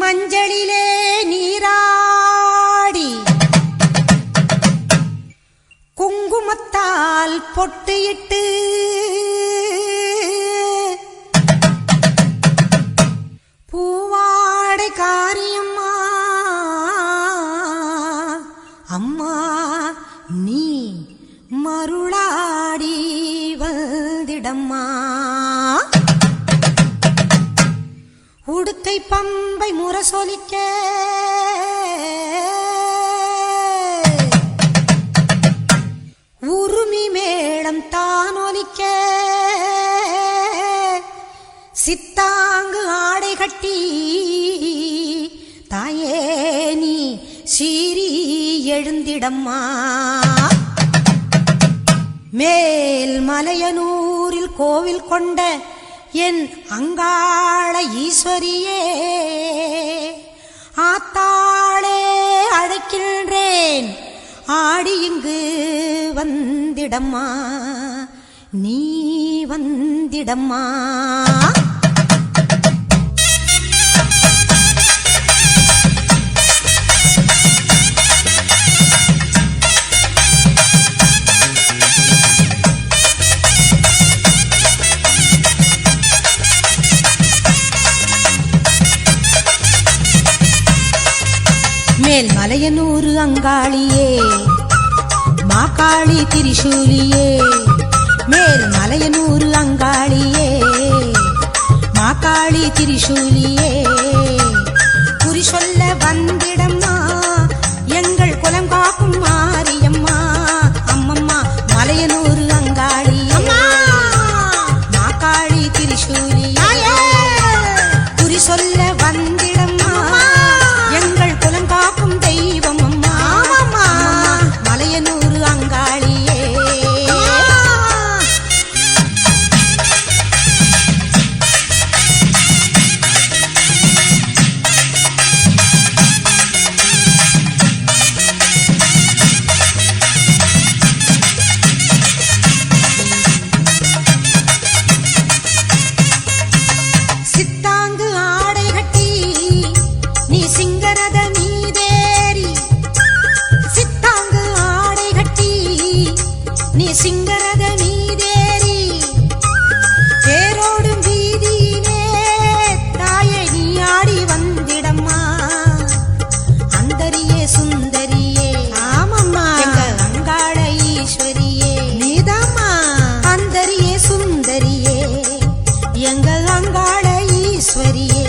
மஞ்சளிலே நீராடி குங்குமத்தால் பொட்டியிட்டு பூவாடை காரியம்மா அம்மா நீ மருளாடி வந்திடம்மா. உடுக்கை பம்பை முரசொலிக்க உருமி மேளம் தானொலிக்க சித்தாங்கு ஆடை கட்டி தாயே நீ சீறி எழுந்திடம்மா. மேல் மலையனூரில் கோவில் கொண்ட என் அங்காள ஈஸ்வரியே ஆத்தாளே அழைக்கின்றேன் ஆடி இங்கு வந்திடம்மா நீ வந்திடம்மா. மேல் மலையனூரு அங்காளியே மாகாளி திரிசூலியே மேல் மலையனூரு அங்காளியே மாகாளி திரிசூலியே குறி சொல்ல வந்திடம்மா எங்கள் குலம் காக்கும் மாரியம்மா அம்மம்மா மலையனூரு அங்காளியே மாகாளி திரிசூலியே குறி சொல்ல வந்திடம்மா எங்கள் குலம் காக்கும் தெய்வம் அம்மா மலையனூரு அங்காளியே. சித்தாங்கு ஆடை கட்டி நீ சிங்கரத மீதேறி சித்தாங்கு ஆடை கட்டி நீ சிங்கரத மீதேறி தேரோடும் வீதியிலே தாயே நீ ஆடி வந்திடம்மா அந்தரியே சுந்தரியே ஆமம்மா எங்க அங்காள ஈஸ்வரியே நீதாம்மா அந்தரியே சுந்தரியே எங்க அங்காள ஈஸ்வரியே.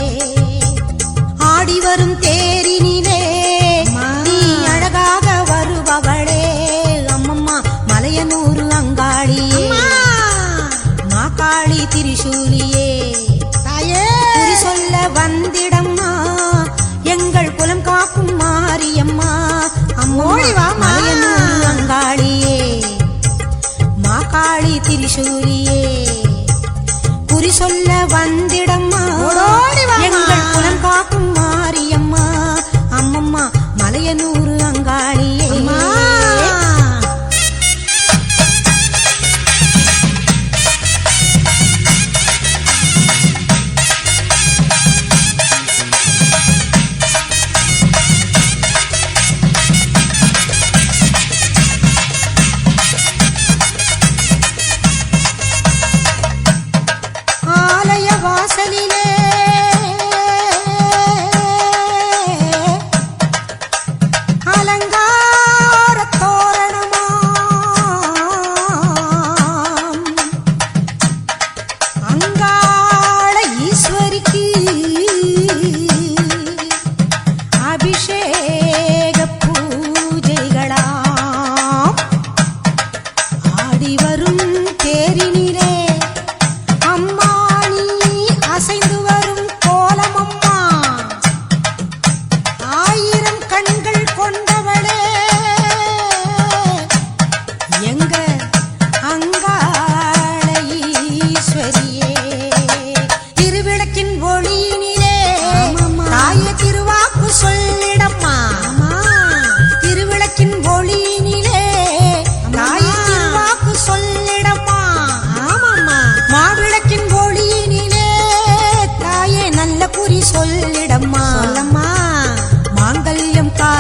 ஆடி வரும் தேரினிலே நீ அழகாக வருபவளே அம்மம்மா மலையனூரு அங்காளியே மாகாளி திரிசூலியே குறி சொல்ல வந்திடம்மா எங்கள் குலம் காக்கும் மாரியம்மா அம்மோ மலையனூரு அங்காளியே மாகாளி திரிசூலியே குறி சொல்ல வந்திடம்மா எங்கள் குலம் காக்கும் மாரியம்மா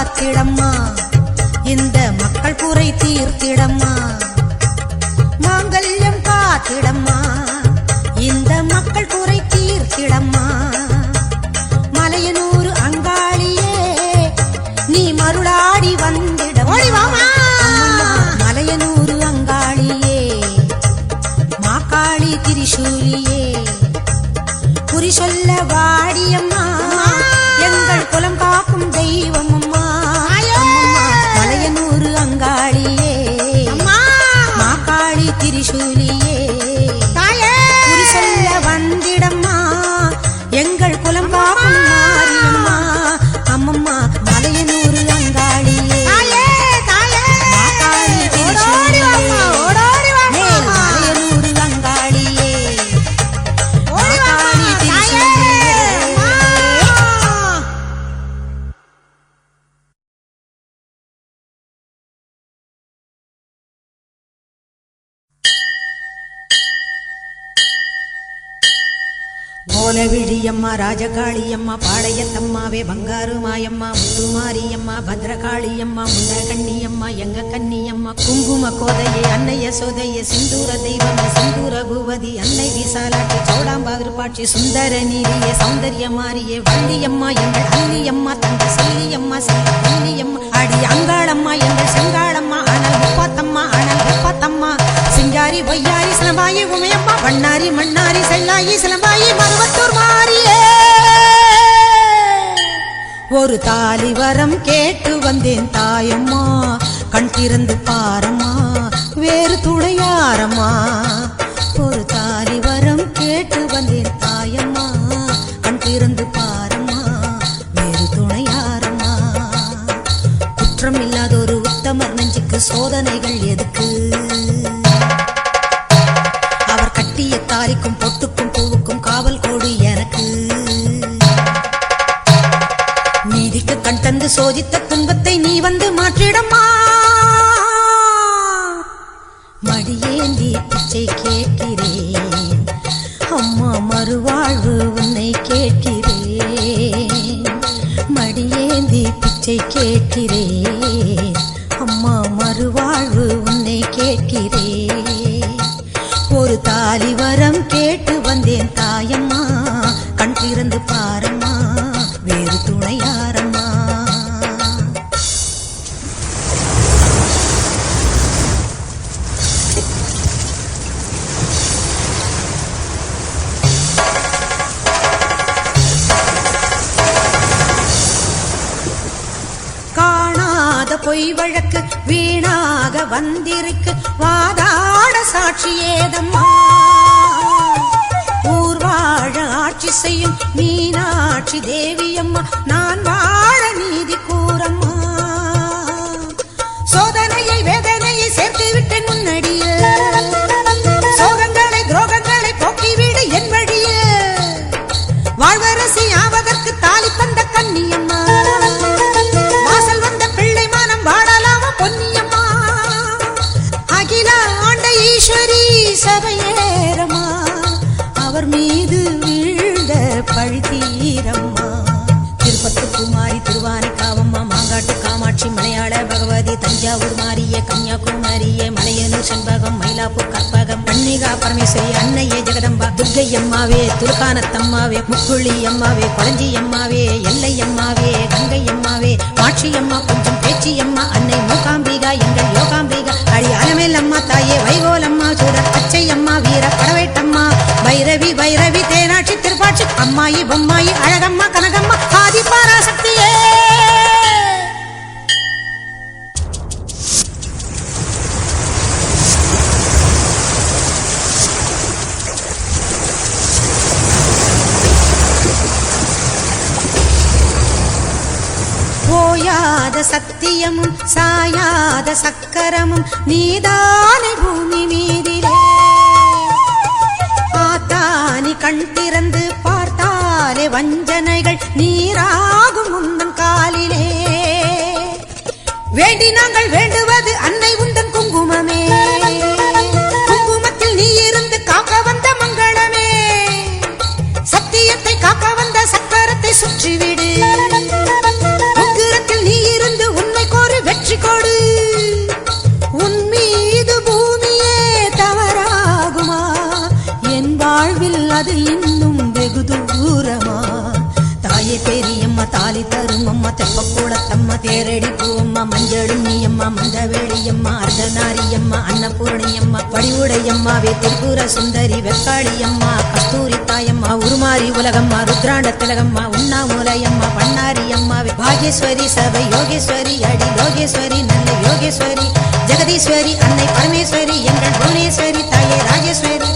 காத்திடம்மா இந்த மக்கள் குறை தீர்த்திடம்மா மாங்கல்யம் காத்திடம்மா இந்த மக்கள் குறை தீர்த்திடம்மா மலையனூர் அங்காளியே நீ மருளாடி வந்திட மலையனூர் அங்காளியே மாக்காளி திரிசூலியே குறி சொல்ல வாடியம்மா எங்கள் குலம் காக்கும் தெய்வம் அம்மா மலையனூர் அங்காளியே மாக்காளி திரிசூலியே குறி சொல்ல வந்திடம்மா எங்கள் குலம் காக்கும் மாரியம்மா அம்மம்மா மலையனூர் அங்காளியே மாக்காளி திரிசூலியே மலையனூர் அங்காளியே மாக்காளி திரிசூலியே கோலவிழியம்மா ராஜகாளியம்மா பாளையத்தம்மாவே பங்காரு மாயம்மா முத்துமாரியம்மா பத்ரகாளியம்மா முன்ன கண்ணியம்மா எங்க கண்ணியம்மா குங்கும கோதையே அன்னைய சோதையே சிந்தூர தெய்வம் சிந்தூர பூவதி அன்னை விசாலாட்சி சோடாம்பா விருப்பாட்சி சுந்தர நீரியே சௌந்தர்ய மாரியே வள்ளியம்மா எங்கள் அள்ளியம்மா தங்க செல்லியம்மா செல்ல கண்ணியம்மா அடி அங்காளம்மா எங்கள் செங்காளம்மா அனல் முப்பாத்தம்மா அனல் முப்பாத்தம்மா சிங்காரி பொய்யாரி சிலம்பாயி உமையம்மா வண்ணாரி மண்ணாரி செல்லாயி சிலம்பாயி மருவத்தூர் மாரியே ஒரு தாலி வரம் கேட்டு வந்தேன் தாயம்மா கண் திறந்து பாரம்மா வேறு துணையாரம்மா ஒரு தாலி வரம் கேட்டு வந்தேன் தாயம்மா கண் திறந்து பாரம்மா வேறு துணையாரம்மா குற்றம் இல்லாத ஒரு உத்தமர் நெஞ்சுக்கு சோதனைகள் எதுக்கு அவர் கட்டிய தாலிக்கும் பொட்டுக்கும் பூவுக்கும் காவல் கோடு எனக்கு நீதிக்கு கண் தந்து சோதித்த துன்பத்தை நீ வந்து மாற்றிடம்மா மடியேந்தி பிச்சை கேட்கிறேன் அம்மா மறுவாழ்வு உன்னை கேட்கிறேன் மடியேந்தி பிச்சை கேட்கிறேன் அம்மா மறுவாழ்வு உன்னை கேட்கிறேன் ஒரு தாலி வரம் கேட்டு வந்தேன் தாயம்மா கண் திறந்து பாரம்மா வேறு துணையாரம்மா காணாத பொய் வழக்கு வீணாக வந்திருக்கு வாதாட சாட்சி ஏதம்மா ஊர்வாழ ஆட்சி செய்யும் மீனாட்சி தேவியம்மா நான் வாழ நீதி கூறம்மா சோதனையை வேதனையை சேர்த்து விட்டேன் முன்னடியே சோகங்களை துரோகங்களை போக்கிவிடு என் வழியே வாழ்வரசி ஆவதற்கு தாலி தந்த கன்னியம்மா வாசல் வந்த பிள்ளை மானம் வாழலாம பொன்னியம்மா அகில ஆண்ட ஈஸ்வரி சபையேரம்மா அவர் மீது வீழ்ந்த பழி தீரம்மா திருப்பத்து குமாரி திருவானைக்காவம்மா மாங்காட்டு காமாட்சி மலையாள பகவதி தஞ்சாவூர் மாரிய கன்னியாகுமரியே மலையனூர் செண்பகம் மயிலாப்பூர் கற்பகம் கன்னிகா பரமேஸ்வரி அன்னையே ஜெகதம்பா துர்க்கை அம்மாவே துர்கானத்தம்மாவே முக்குழி அம்மாவே கொளஞ்சி அம்மாவே எல்லை அம்மாவே கங்கை அம்மாவே மாட்சி அம்மா கொஞ்சம் பேச்சி அம்மா அன்னை மூகாம்பிகா எங்கள் யோகாம்பிகா அடி அலமேல் அம்மா தாயே வைகோலம்மா சூடர் பச்சை அம்மா வீர படவேட்டம்மா பைரவி பைரவி தேனாட்சி திருப்பாட்சி அம்மாயி பொம்மாயி அழகம்மா கனகம்மா ஆதி பராசக்தியே ஓயாத சத்தியமும் சாயாத சக்கரமும் நீதானே பூமி மீதிலே ஆத்தானி கண் திறந்து பார்த்தாலே வஞ்சனைகள் நீராகும் உந்தன் காலிலே வேண்டி நாங்கள் வேண்டுவது அன்னை உந்தன் குங்குமமே குங்குமத்தில் நீ இருந்து காக்க வந்த மங்களமே சத்தியத்தை காக்க வந்த சக்கரத்தை சுற்றிவிடு உக்கிரத்தில் நீ இருந்து பெரியம்மா தாலி தரும் அம்மா தெப்பக்கூடத்தம்மா தேரடி பூவம்மா மஞ்சளும் நீயம்மா மந்தவேளியம்மா அர்த்தநாரியம்மா அன்னபூரணியம்மா வடிவுடையம்மாவே திரிபுர சுந்தரி வெக்காளியம்மா கஸ்தூரி தாயம்மா உருமாறி உலகம்மா ருத்ராண்ட திலகம்மா உண்ணாமூலையம்மா பண்ணாரியம்மாவே பாகேஸ்வரி சபை யோகேஸ்வரி அடி லோகேஸ்வரி நல்ல யோகேஸ்வரி ஜெகதீஸ்வரி அன்னை பரமேஸ்வரி எங்கள் புவனேஸ்வரி தாயே ராஜேஸ்வரி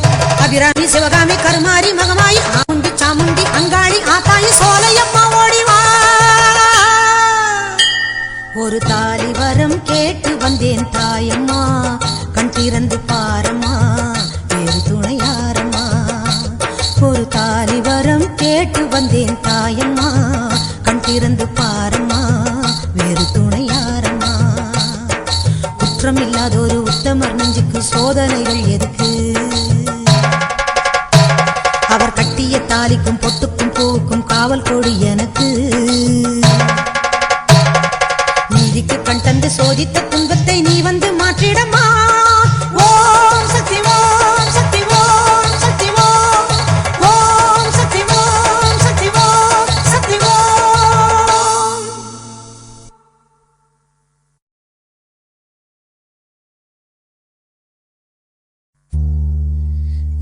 அபிராமி சிவகாமி கருமாரி மகமாயி ஆமுண்டி சாமுண்டி அங்காளி ஆத்தாயி சோலையம்மா ஓடிவா ஒரு தாலி வரம் கேட்டு வந்தேன் தாயம்மா கண் திறந்து பாரம்மா வேறு துணையாரம்மா ஒரு தாலி வரம் கேட்டு வந்தேன் தாயம்மா கண் திறந்து பாரம்மா வேறு துணையாரம்மா குற்றம் இல்லாத ஒரு உத்தமர் நெஞ்சுக்கு சோதனைகள் எதுக்கு அவர் கட்டிய தாலிக்கும் பொட்டுக்கும் பூவுக்கும் காவல் கொடி எனக்கு நீதிக்கு கண் தந்து சோதித்த துன்பத்தை நீ வந்து மாற்றிடமா ஓம் சக்தி ஓம் சக்தி ஓம் சக்தி ஓம் ஓம் சக்தி ஓம் சக்தி ஓம் சக்தி ஓம்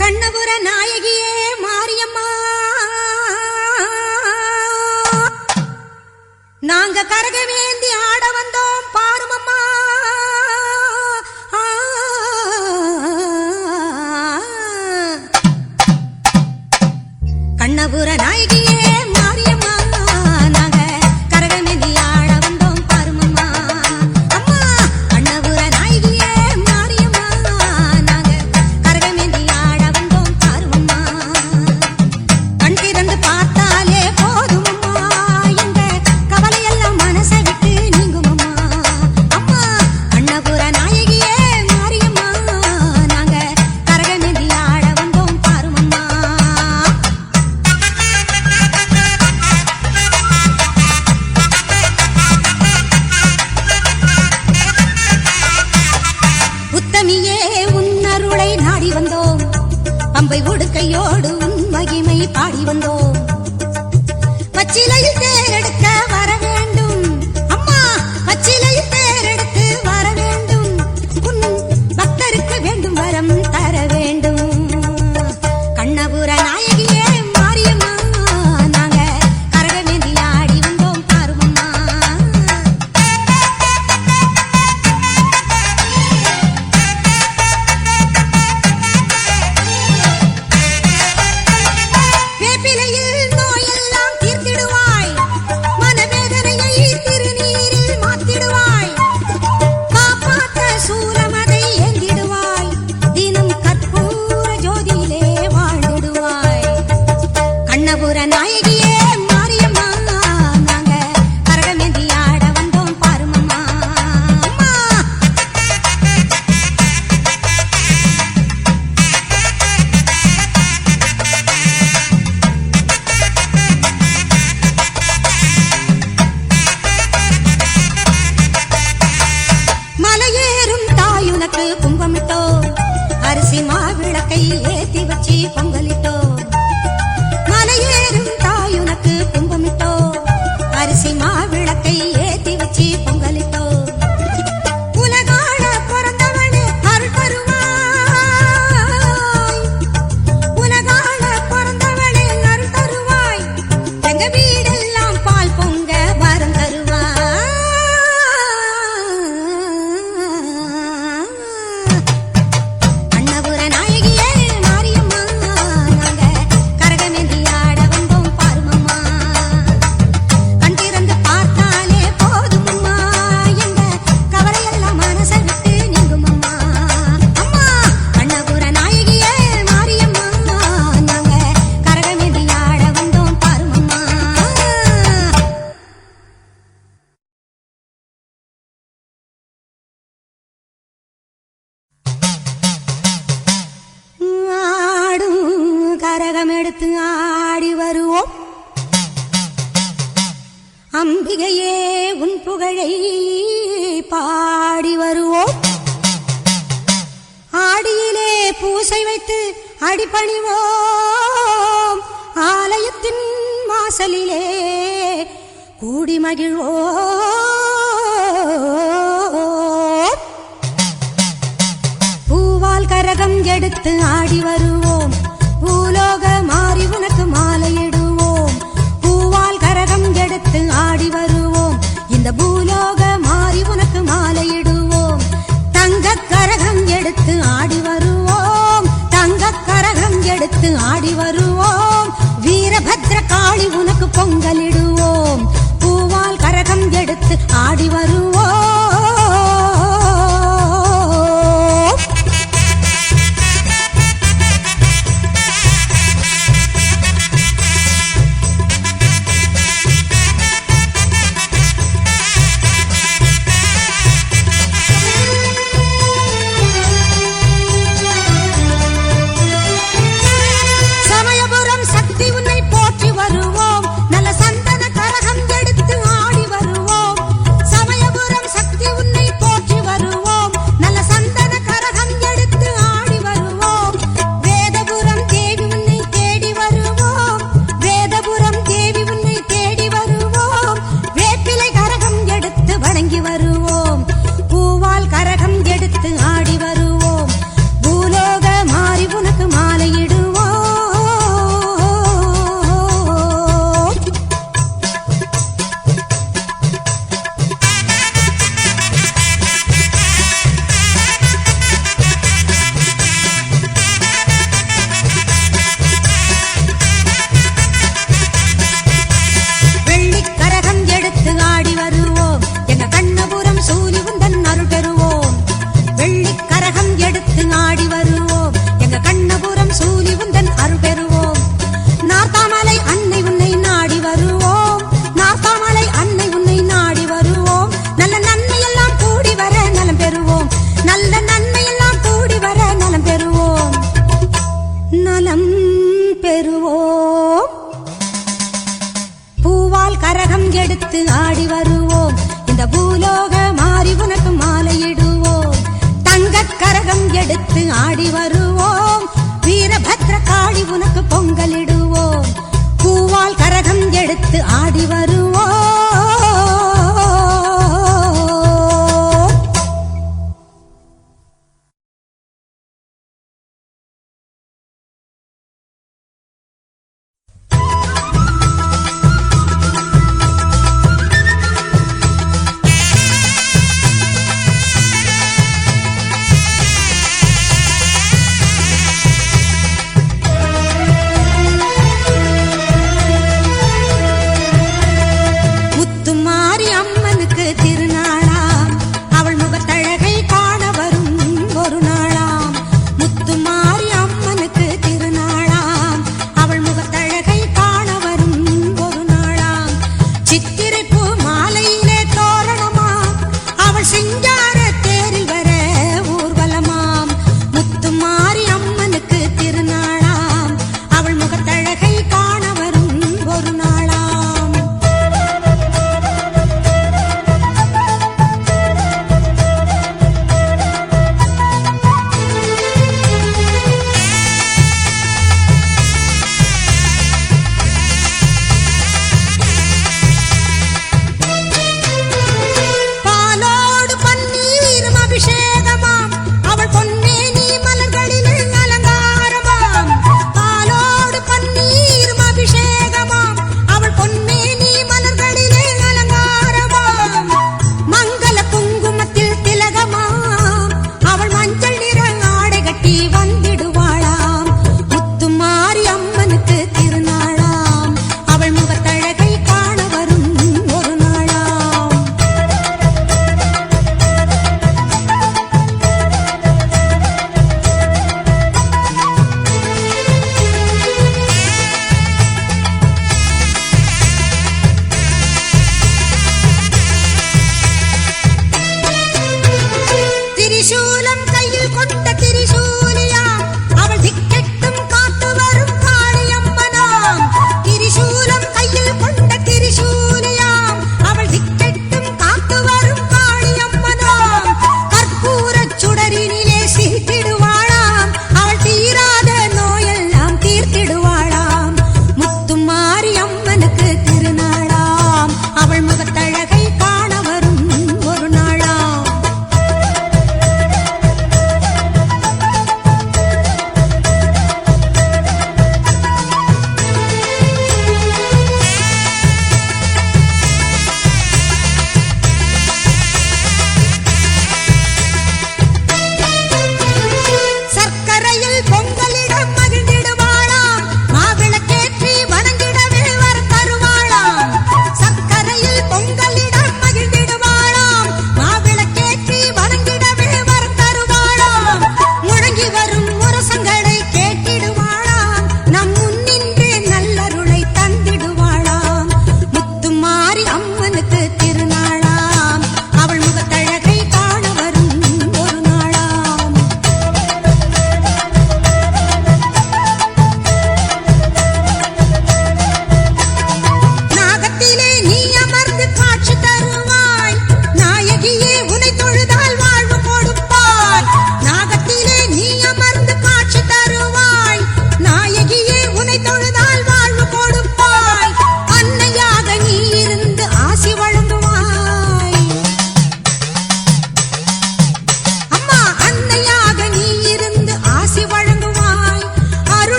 கண்ணபுர நாயகியே மாரியம்மா நாங்க கரகவேந்தி ஆட வந்தோம் பாருமம்மா கண்ணபுர நாயகியே மாரியம்மா நாங்க கரகவேந்தி ஆட வந்தோம் பாருமம்மா அம்மா கண்ணபுர நாயகியே மாரியம்மா நாங்க கரகவேந்தி ஆட வந்தோம் பாருமம்மா கண் திறந்து பார்த்தாலே போதுமம்மா எங்க கவலையெல்லாம் மனசை விட்டு நீங்குமம்மா அம்மா கண்ணபுர நாயகியே மாரியம்மா நாங்க கரகவேந்தி ஆட வந்தோம் பாருமம்மா உத்தமியே உன் அருளை நாடி வந்தோம் பம்பை உடுக்கையோடு உன் மகிமை பாடி வந்தோம் பச்சிலையில் தேரெடுக்க வர வேண்டும் அம்மா பச்சிலையில் தேரெடுத்து வர வேண்டும் உன் பக்தருக்கு வேண்டும் வரம் தர வேண்டும் கண்ணபுர நாயகியே மாரியம்மா நாங்க கரகவேந்தி ஆடி வந்தோம் பாருமம்மா வேப்பிலையில் நோயெல்லாம் தீர்த்திடுவாய் மனவேதனையை திருநீரில் மாத்திடுவாய் காப்பாற்ற சூலமதை ஏந்திடுவாய் தினம் கற்பூர ஜோதியிலே வாழ்ந்திடுவாய் கண்ணபுர நாயகியே மாரியம்மா நாங்க கரகவேந்தி ஆட வந்தோம் பாருமம்மா அம்மா மலையேறும் தாயுனக்கு கும்பமிட்டோ அரிசி மாவிளக்கை ஏத்தி வச்சு பொங்கலிட்டோ மலையேறும் தாயுனக்கு கும்பமிட்டோ அரிசி மாவிளக்கை ஏத்தி வச்சு பொங்கலிட்டோ உலகாள பிறந்தவளே அருள் தருவாய் உலகாள பிறந்தவளே அருள் தருவாய் எங்க வீடெல்லாம் பால் பொங்க வரம் தருவாய் கண்ணபுர நாயகியே மாரியம்மா நாங்க கரகவேந்தி ஆட வந்தோம் பாருமம்மா கண் திறந்து பார்த்தாலே போதுமம்மா எங்க கவலையெல்லாம் மனசை விட்டு நீங்குமம்மா அம்மா கண்ணபுர நாயகியே மாரியம்மா நாங்க கரகவேந்தி ஆட வந்தோம் பாருமம்மா ஆடும் கரகம் எடுத்து ஆடி வருவோம் அம்பிகையே உன் புகழை பாடி வருவோம் ஆடியிலே பூசை வைத்து அடிபணிவோம் ஆலயத்தின் வாசலிலே கூடி மகிழ்வோ பூவால் கரகம் எடுத்து ஆடி வருவோம் பூலோக மாறி உனக்கு மாலையிடுவோம் பூவால் கரகம் எடுத்து ஆடி வருவோம் இந்த பூலோக மாறி உனக்கு மாலையிடுவோம் தங்க கரகம் எடுத்து ஆடி வருவோம் தங்க கரகம் எடுத்து ஆடி வருவோம் வீரபத்ர காளி உனக்கு பொங்கலிடுவோம் பூவால் கரகம் எடுத்து ஆடி வருவோம் எடுத்து ஆடி வருவோம் இந்த பூலோக மாறி உனக்கு மாலையிடுவோம் தங்க கரகம் எடுத்து ஆடி வருவோம் வீரபத்ர காளி உனக்கு பொங்கலிடுவோம் பூவால் கரகம் எடுத்து ஆடி வருவோம்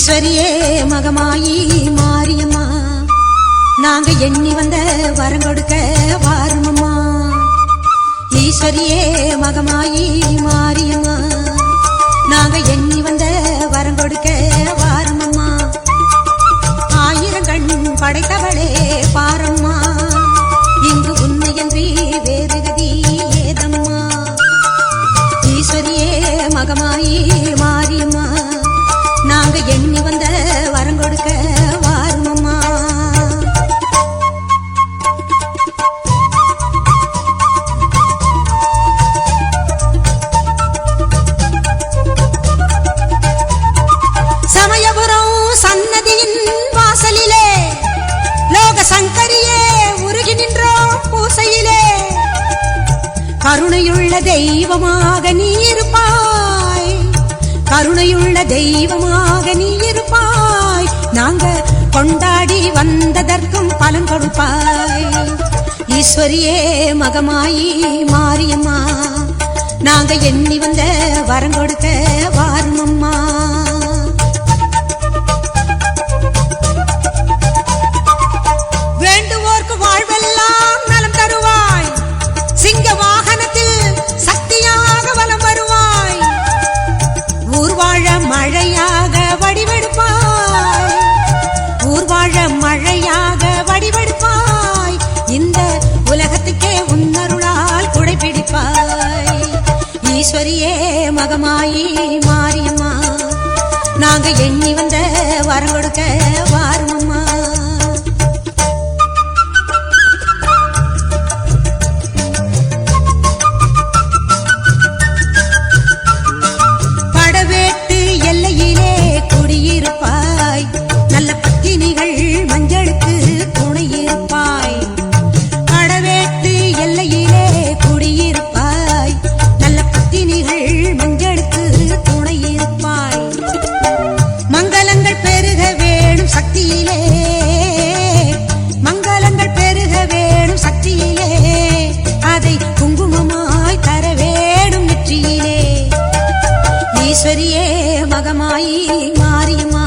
ஈஸ்வரியே மகமாயி மாரியம்மா, நாங்க எண்ணி வந்த வரம் கொடுக்க வாருமம்மா. ஈஸ்வரியே மகமாயி மாரியம்மா, நாங்க எண்ணி வந்த வரம் கொடுக்க வாருமம்மா. ஆயிரங்கண் படைத்தவளே பாரம்மா, இங்கு உன்னையன்றி வேறு கதி ஏதம்மா. ஈஸ்வரியே மகமாயி மாரியம்மா, நாங்க எண்ணி வந்த வரம் கொடுக்க வாருமம்மா. சமயபுரம் சன்னதியின் வாசலிலே லோக சங்கரியே உருகி நின்றோம் பூசையிலே. கருணையுள்ள தெய்வமாக நீ இருப்பாய், கருணையுள்ள தெய்வமாக நீ இருப்பாய். நாங்க கொண்டாடி வந்ததற்கும் பலன் கொடுப்பாய். ஈஸ்வரியே மகமாயி மாரியம்மா, நாங்க எண்ணி வந்த வரம் கொடுக்க வாருமம்மா. வேண்டுவோர்க்கு வாழ்வெல்லாம் நலம் தருவாய், சிங்க வாகனத்தில் சக்தியாக வலம் வருவாய். ஊர்வாழ மழையாக வடிவெடுப்பாய், ஊர்வாழ மழையாக வடிவெடுப்பாய். இந்த உலகத்துக்கே உன்னருளால் குடைபிடிப்பாய். ஈஸ்வரியே மகமாயி மாரியம்மா, நாங்க எண்ணி வந்த வரம் கொடுக்க வாருமம்மா. படவேட்டு எல்லையிலே குடியிருப்பாய், நல்ல பத்தினிகள் மஞ்சளுக்கு துணையிருப்பாய். படவேட்டு எல்லையிலே குடியிருப்பாய், நல்ல பத்தினிகள் மஞ்சளுக்கு துணையிருப்பாய். மங்களங்கள் பெருக வேணும் சக்தியிலே, மங்களங்கள் பெருக வேணும் சக்தியிலே. அதை குங்குமமாய் தர வேணும் நெற்றியிலே. ஈஸ்வரியே மகமாயி மாரியம்மா,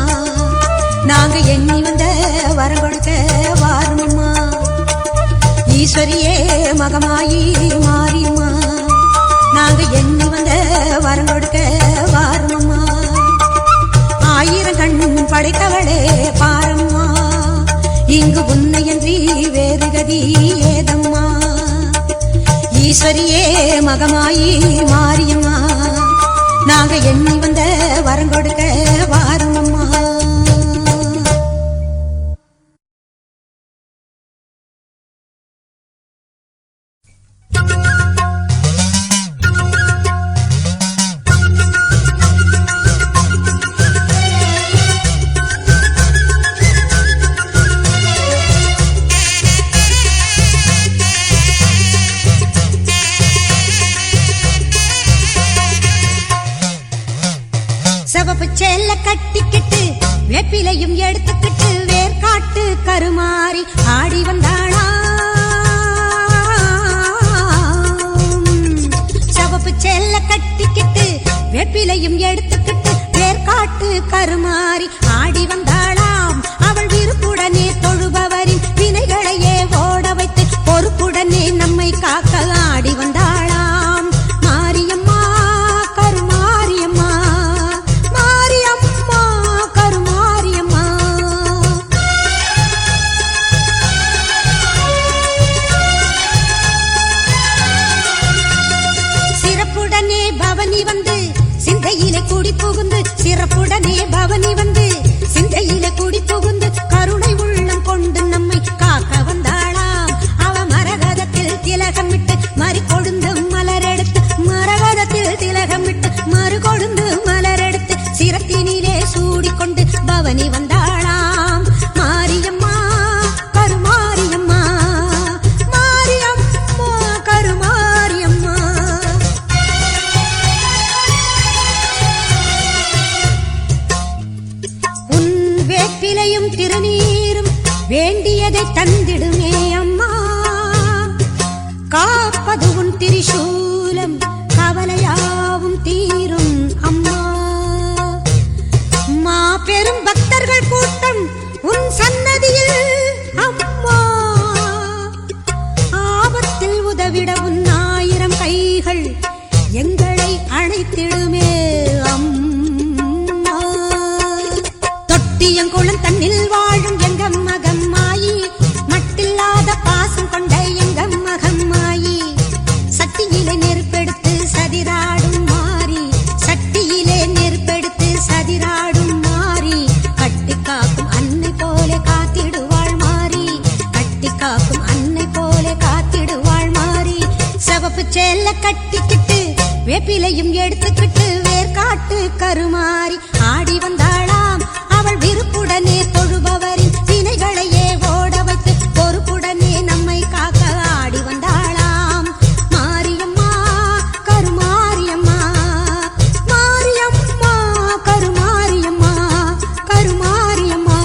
நாங்க எண்ணி வந்த வரம் கொடுக்க வாருமம்மா. ஈஸ்வரியே மகமாயி மாரியம்மா, நாங்க எண்ணி வந்த வரம் கொடுக்க வாருமம்மா. ஆயிரங்கண் படைத்தவளே பாரம்மா, இங்கு உன்னையன்றி வேறு கதி ஏதம்மா. ஈஸ்வரியே மகமாயி மாரியம்மா, நாங்க எண்ணி வந்த வரம் கொடுக்க வாருமம்மா. சிவப்பு சேல கட்டிக்கிட்டு வேப்பிலையும் எடுத்துக்கிட்டு வேர்காட்டு கருமாறி ஆடி வந்தாளா. சிவப்பு சேல கட்டிக்கிட்டு வேப்பிலையும் எடுத்துக்கிட்டு வேர்காட்டு கருமாறி ஆடி வந்தாளாம். அவள் விருப்புடனே தொழுபவரின் வினைகளையே ஓட வைத்து பொறுப்புடனே நம்மை காக்க ஆடி வந்தாளாம். மாரியம்மா கருமாரியம்மா, மாரியம்மா கருமாரியம்மா. சிறப்புடனே பவனி வந்து சிந்தையிலே குடி புகுந்து, சிறப்புடனே பவனி வந்து சிந்தையிலே குடி புகுந்து கருணை உள்ளம் கொண்டு நம்மை காக்க வந்தாளாம். அவ மரகதத்தில் திலகமிட்டு மறு கொழுந்து மலரெடுத்து, மரகதத்தில் திலகமிட்டு மறு கொழுந்து மலரெடுத்து சிரத்தினிலே சூடிக்கொண்டு பவனி வந்தாளாம். மாரியம்மா கருமாரியம்மா, மாரியம்மா கருமாரியம்மா. உன் வேப்பிலையும் திருநீரும் வேண்டியதை தந்திடுமே அம்மா. காப்பது உன் திரிசூலம், கவலையாவும் தீரும் அம்மா. மா பெரும் மக்கள் கூட்டம் உன் சன்னதியில் அம்மா, ஆபத்தில் உதவிட உன் 1000 கைகள் எங்களை அழைத்திடுமே அம்மா. தொட்டியங்குளம் தன்னில் வாழும் எங்கம் மகம்மாயி, மட்டில்லாத பாசம் கொண்ட எங்கம் மகம்மாயி, சட்டியிலே நெருப்பெடுத்து சதிராடும் மாறி, சட்டியிலே நெருப்பெடுத்து சதிராடும் மாறி, கட்டி காக்கும் அன்னை போல காத்திடுவாள் மாறி, கட்டி காக்கும் அன்னை போல காத்திடுவாள் மாறி. சிவப்பு சேல கட்டிக்கிட்டு வேப்பிலையும் எடுத்துக்கிட்டு வேர்காட்டு கருமாறி ஆடி வந்தாளாம். அவள் விருப்புடனே தொழுபவரின் வினைகளையே ஓட வைத்து பொறுப்புடனே நம்மை காக்க ஆடி வந்தாளாம். மாரியம்மா கருமாரியம்மா, மாரியம்மா கருமாரியம்மா, கருமாரியம்மா.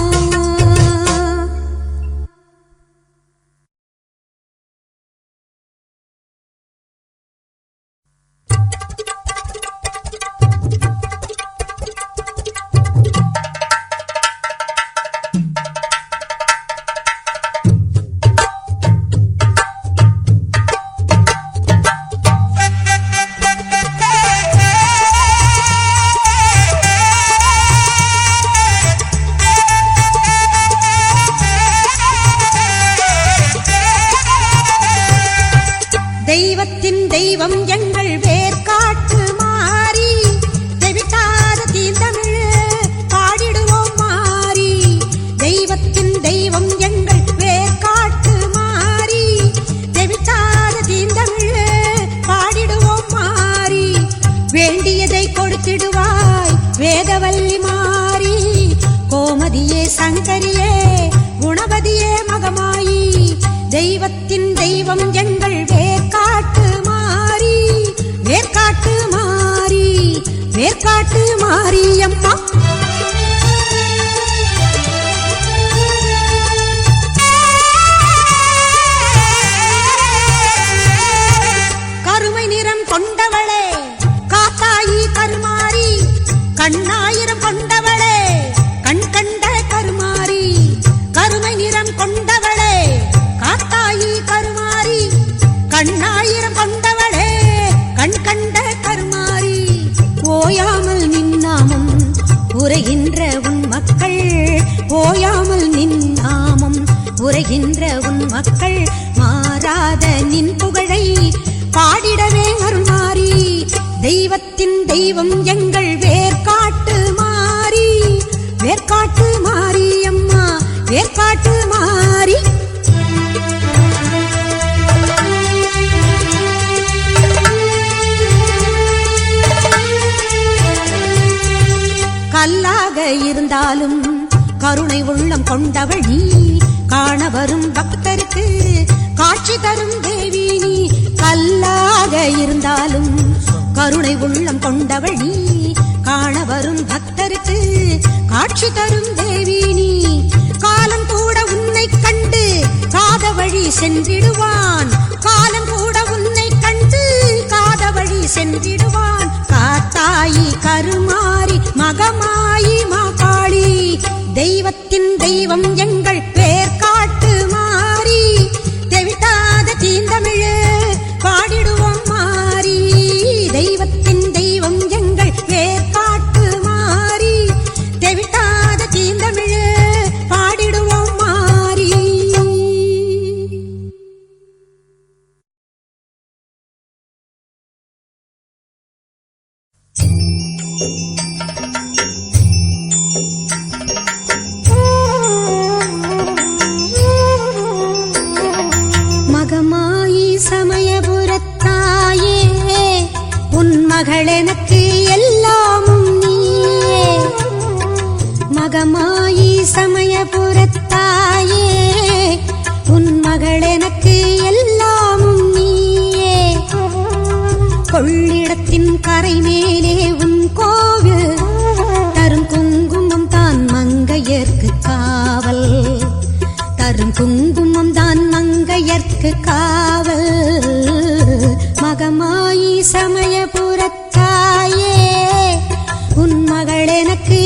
தெய்வத்தின் தெய்வம் எங்கள் வேர்காட்டு மாறி, தெவிட்டாத தீந்தமிழ் பாடிடுவோம் மாறி. தெய்வத்தின் தெய்வம் எங்கள் வேர்காட்டு மாறி, தெவிட்டாத தீந்தமிழ் பாடிடுவோம் மாறி. வேண்டியதை கொடுத்திடுவாய் வேதவல்லி மாறி, கோமதியே சங்கரியே குணவதியே மகமாயி. தெய்வத்தின் தெய்வம் எங்கள் வேர்காட்டு மாறி, வேர்காட்டு மாறி, வேர்காட்டு மாரியம்மா. கருமை நிறம் கொண்டவளே காத்தாயி கருமாரி, கண்ணாயிரம் கொண்டவளே கண் கண்ட கருமாரி. கருமை நிறம் கொண்டவளே காத்தாயி கருமாரி, கண்ணாயிரம் கொண்டவளே கண் கண்ட கருமாரி. ஓயாமல் நின்னாமம் உரைகின்ற உன் மக்கள், ஓயாமல் நின்னாமம் உரைகின்ற உன் மக்கள், மாறாத நின் புகழை பாடிடவே அருள்மாறி. தெய்வத்தின் தெய்வம் எங்கள் வேர்காட்டு மாறி, வேர்காட்டு மாரியம்மா, வேர்காட்டு மாறி. கல்லாக இருந்தாலும் கருணை உள்ளம் கொண்டவள் நீ, காண வரும் பக்தருக்கு காட்சி தரும் தேவி நீ. கல்லாக இருந்தாலும் கருணை உள்ளம் கொண்டவள் நீ, காண வரும் பக்தருக்கு காட்சி தரும் தேவி நீ. காலம் கூட உன்னை கண்டு காத வழி சென்றிடுவான், காலம் கூட உன்னை கண்டு காத வழி சென்றிடுவான். காத்தாயி கருமாரி மகமாயி மாகாளி, தெய்வத்தின் தெய்வம் எங்கள் வேர்காட்டு மாறி, தெவிட்டாத தீந்தமிழ் பாடிடுவோம் மாறி. தெய்வத்தின் தெய்வம் எங்கள் வேர்காட்டு மாறி, தெவிட்டாத தீந்தமிழ் பாடிடுவோம் மாறி. மகமாயி சமயபுரத்தாயே, உன் மகள் எனக்கு எல்லாமும் நீயே. மகமாயி சமயபுரத்தாயே, உன் மகள் எனக்கு எல்லாமும் நீயே. கொள்ளிடத்தின் கரை மேலே உன் கோவில் தரும் குங்குமம் தான் மங்கையர்க்கு காவல், தரும் குங்குமம் தான் மங்கையர்க்கு காவல். மகமாயி சமயபுரத்தாயே, உன் மகள் எனக்கு